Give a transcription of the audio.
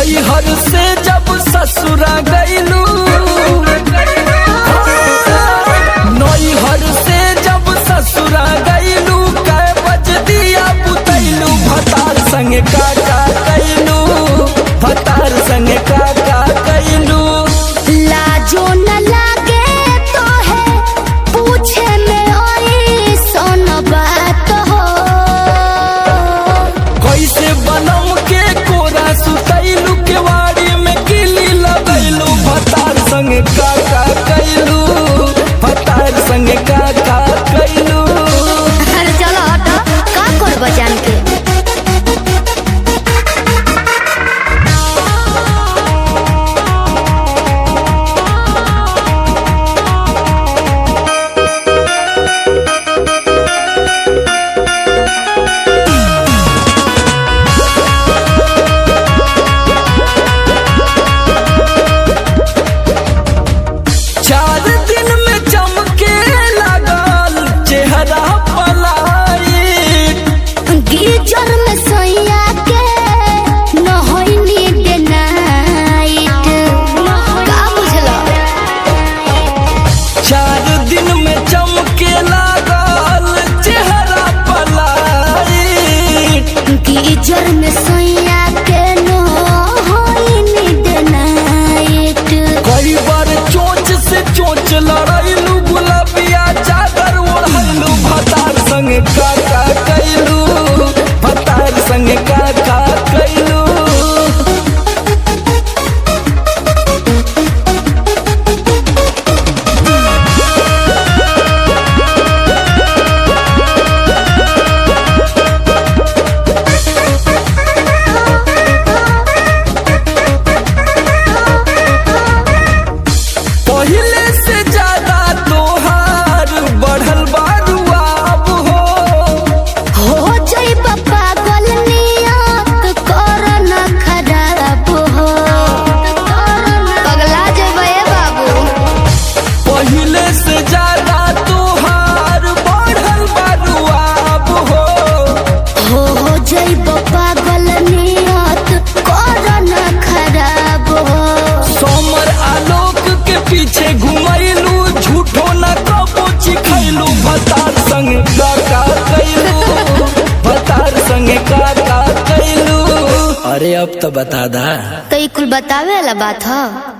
नैहर से जब ससुरा गईलू, नैहर से जब ससुरा गईलू, कै बज दिया बुतैलू, भतार संग काका कैलू, भतार संग काका कैलू। लाजो न लागे तो है पूछे में ओई सोन बात हो, कैसे बनम के कोरा सुतैलू, केवाड़ी में किली लगैलू, भतार संग काका कैलू, भतार संग काका कैलू। अरे चलो हटो, का करब जान के। चार दिन में चमके लगल चेहरा पलायिट, गीजर में सोया के न होइनी डे नाइट, का बुझलो। चार दिन में चमके लगल चेहरा पलायिट, गीजर में सोया के न होइनी डे नाइट। कई बार चोंच से चोंच लड़ैलू, गुलाबिया चादर ओढ़लू, भतार संग काका कैलू, भतार संग काका कैलू। पहिले से ज्यादा तोहार बढ़ल बारुआब हो जाइब पागल नियत कर न खराब हो, पगला जेबे बाबू। पहिले से ज्यादा तोहार बढ़ल बारुआब हो जाइब पागल नियत कर न खराब हो। सोमर आलोक के पीछे घुमैलू, झूठो न कबो चिखैलू, भतार संग काका कैलू, भतार संग काका कैलू। अरे अब तो बता दा। तो ई कुल बतावे वाला बात ह।